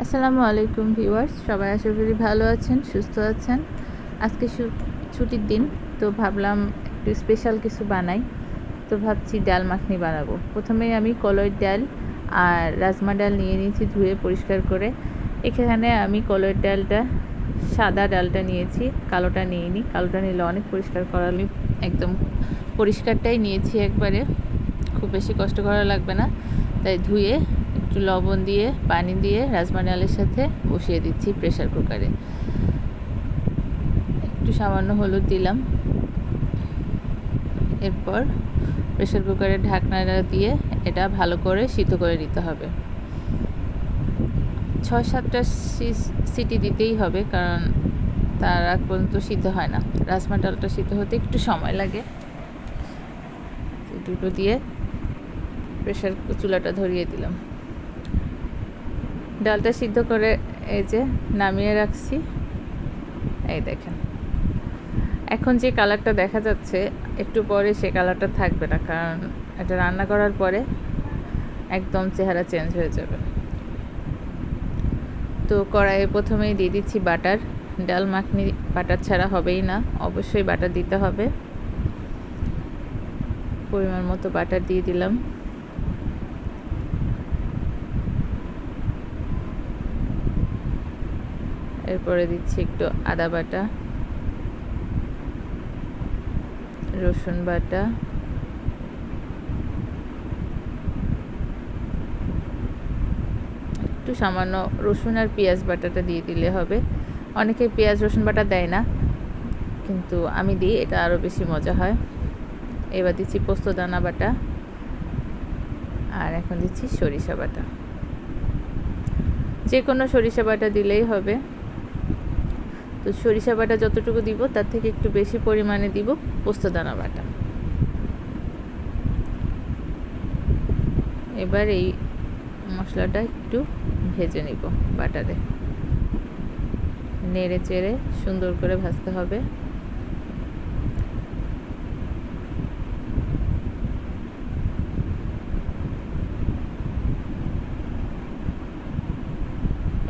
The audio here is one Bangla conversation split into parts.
আসসালামু আলাইকুম ভিউয়ার্স, সবাই আশা করি ভালো আছেন, সুস্থ আছেন। আজকে ছুটির দিন, তো ভাবলাম একটু স্পেশাল কিছু বানাই। তো ভাবছি ডাল মাখনি বানাবো। প্রথমেই আমি কলইয়ের ডাল আর রাজমা ডাল নিয়ে নিয়েছি ধুয়ে পরিষ্কার করে। এখানে আমি কলইয়ের ডালটা, সাদা ডালটা নিয়েছি, কালোটা নিইনি। কালোটা নিলে অনেক পরিষ্কার করা, আমি একদম পরিষ্কারটাই নিয়েছি একবারে, খুব বেশি কষ্ট করা লাগবে না। তাই ধুয়ে একটু লবণ দিয়ে পানি দিয়ে রাজমা ডালের সাথে বসিয়ে দিচ্ছি প্রেসার কুকারে। একটু সামান্য হলুদ দিলাম। এরপর প্রেসার কুকারের ঢাকনাটা দিয়ে এটা ভালো করে সিদ্ধ করে নিতে হবে। 6-7টা সিটি দিতেই হবে, কারণ তার আগ পর্যন্ত সিদ্ধ হয় না। রাজমা ডালটা সিদ্ধ হতে একটু সময় লাগে। দুটো দিয়ে প্রেসার চুলাটা ধরিয়ে দিলাম। ডালটা সিদ্ধ করে এই যে নামিয়ে রাখছি। এই দেখেন, এখন যে কালারটা দেখা যাচ্ছে, একটু পরে সে কালারটা থাকবে না, কারণ এটা রান্না করার পরে একদম চেহারা চেঞ্জ হয়ে যাবে। তো কড়াইয়ে প্রথমেই দিয়ে দিচ্ছি বাটার। ডাল মাখনি বাটার ছাড়া হবেই না, অবশ্যই বাটার দিতে হবে। পরিমাণ মতো বাটার দিয়ে দিলাম। এরপরে দিচ্ছি একটু আদা বাটা, রসুন বাটা, একটু সামান্য রসুন আর পেঁয়াজ বাটাটা দিয়ে দিলে হবে। অনেকে পেঁয়াজ রসুন বাটা দেয় না, কিন্তু আমি দিই, এটা আরও বেশি মজা হয়। এবার দিচ্ছি পোস্তদানা বাটা, আর এখন দিচ্ছি সরিষা বাটা। যে কোনো সরিষা বাটা দিলেই হবে। তো সরিষা বাটা যতটুকু দিব তার থেকে একটু বেশি পরিমাণে দিব পোস্তদানা বাটা। এবার এই মশলাটা একটু ভেজে নিব বাটারে, নেড়ে চেড়ে সুন্দর করে ভাজতে হবে।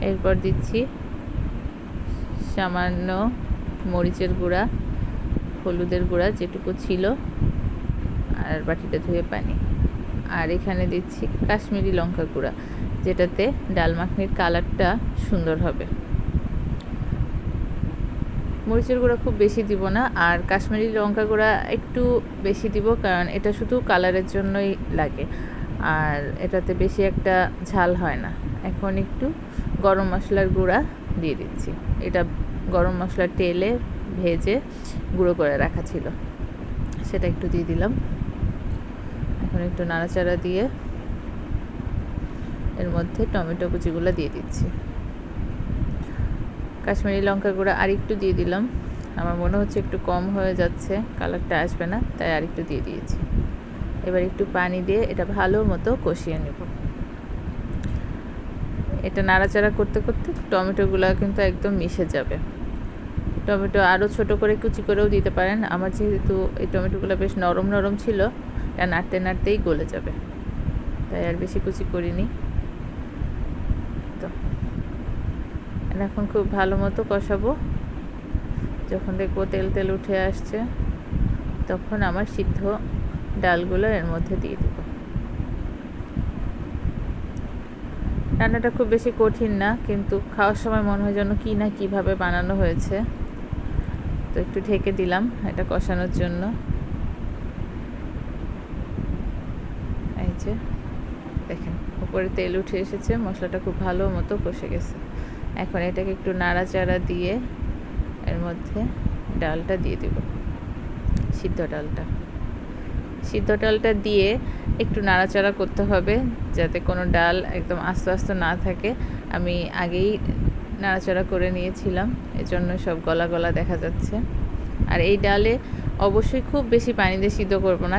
এরপর দিচ্ছি সামান্য মরিচের গুঁড়া, হলুদের গুঁড়া যেটুকু ছিল, আর বাটিটা ধুয়ে পানি। আর এখানে দিচ্ছি কাশ্মীরি লঙ্কা গুঁড়া, যেটাতে ডাল মাখনির কালারটা সুন্দর হবে। মরিচের গুঁড়া খুব বেশি দিব না, আর কাশ্মীরি লঙ্কা গুঁড়া একটু বেশি দিব, কারণ এটা শুধু কালারের জন্যই লাগে, আর এটাতে বেশি একটা ঝাল হয় না। এখন একটু গরম মশলার গুঁড়া দিয়ে দিচ্ছি। এটা গরম মশলার তেলে ভেজে গুঁড়ো করে রাখা ছিল, সেটা একটু দিয়ে দিলাম। এখন একটু নাড়াচাড়া দিয়ে এর মধ্যে টমেটো কুচিগুলো দিয়ে দিচ্ছি। কাশ্মীরি লঙ্কা গুঁড়া আর একটু দিয়ে দিলাম। আমার মনে হচ্ছে একটু কম হয়ে যাচ্ছে, কালারটা আসবে না, তাই আর একটু দিয়ে দিয়েছি। এবার একটু পানি দিয়ে এটা ভালো মতো কষিয়ে নেব। এটা নাড়াচাড়া করতে করতে টমেটোগুলো কিন্তু একদম মিশে যাবে। টমেটো আরও ছোট করে কুচি করেও দিতে পারেন। আমার যেহেতু এই টমেটোগুলো বেশ নরম নরম ছিল, এটা নাড়তে নাড়তেই গলে যাবে, তাই আর বেশি কুচি করিনি। তো এখন খুব ভালো মতো কষাবো। যখন দেখবো তেল তেল উঠে আসছে, তখন আমার সিদ্ধ ডালগুলো এর মধ্যে দিয়ে দেবো। রান্নাটা খুব বেশি কঠিন না, কিন্তু খাওয়ার সময় মনে হয় যেন কী না কীভাবে বানানো হয়েছে। তো একটু ঢেকে দিলাম এটা কষানোর জন্য। এই যে দেখেন, উপরে তেল উঠে এসেছে, মশলাটা খুব ভালো মতো কষে গেছে। এখন এটাকে একটু নাড়াচাড়া দিয়ে এর মধ্যে ডালটা দিয়ে দেব, সিদ্ধ ডালটা দিয়ে একটু নাড়াচাড়া করতে হবে, যাতে কোনো ডাল একদম আস্তে আস্তে না থাকে। আমি আগেই নাড়াচাড়া করে নিয়েছিলাম, এজন্য সব গলা গলা দেখা যাচ্ছে। আর এই ডালে অবশ্যই খুব বেশি পানি দিয়ে সিদ্ধ করবো না,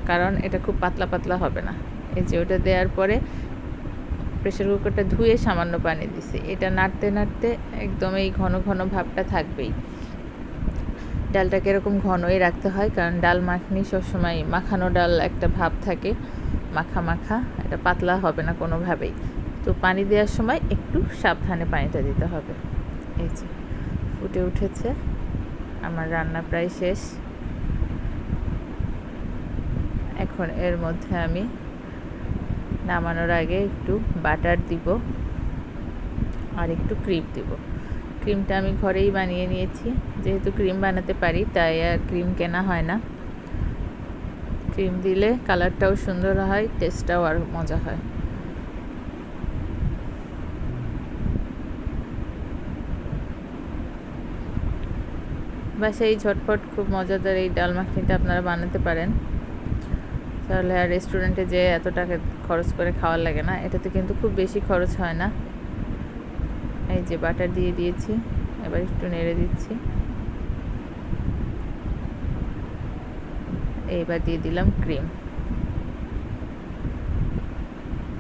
কারণ এটা খুব পাতলা পাতলা হবে না। এই যে ওটা দেওয়ার পরে প্রেসার কুকারটা ধুয়ে সামান্য পানি দিছি। এটা নাড়তে নাড়তে একদম এই ঘন ঘন ভাবটা থাকবেই। ডালটাকে এরকম ঘনই রাখতে হয়, কারণ ডাল মাখনি সবসময় মাখানো ডাল একটা ভাব থাকে, মাখা মাখা, এটা পাতলা হবে না কোনোভাবেই। তো পানি দেওয়ার সময় একটু সাবধানে পানিটা দিতে হবে। এই যে ফুটে উঠেছে, আমার রান্না প্রায় শেষ। এখন এর মধ্যে আমি নামানোর আগে একটু বাটার দিব আর একটু ক্রিম দিব। ক্রিমটা আমি ঘরেই বানিয়ে নিয়েছি, যেহেতু ক্রিম বানাতে পারি তাই আর ক্রিম কেনা হয় না। ক্রিম দিলে কালারটাও সুন্দর হয়, টেস্টটাও আর মজা হয়। বাসায় ঝটপট খুব মজাদার এই ডাল মাখনিটা আপনারা বানাতে পারেন, তাহলে আর রেস্টুরেন্টে যেয়ে এত টাকা খরচ করে খাওয়ার লাগে না। এটাতে কিন্তু খুব বেশি খরচ হয় না। এই যে বাটার দিয়ে দিয়েছি, এবার একটু নেড়ে দিচ্ছি। এইবার দিয়ে দিলাম ক্রিম।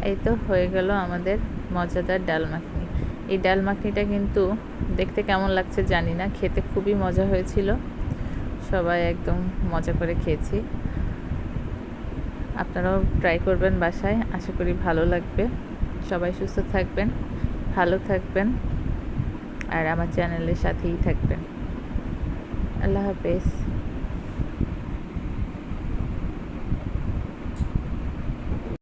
এই তো হয়ে গেল আমাদের মজাদার ডাল মাখনি। এই ডাল মাখনিটা কিন্তু দেখতে কেমন লাগছে জানি না, খেতে খুবই মজা হয়েছিল। সবাই একদম মজা করে খেয়েছি। আপনারাও ট্রাই করবেন বাসায়, আশা করি ভালো লাগবে। সবাই সুস্থ থাকবেন, ভালো থাকবেন, আর আমার চ্যানেলের সাথেই থাকবেন। আল্লাহ হাফেজ।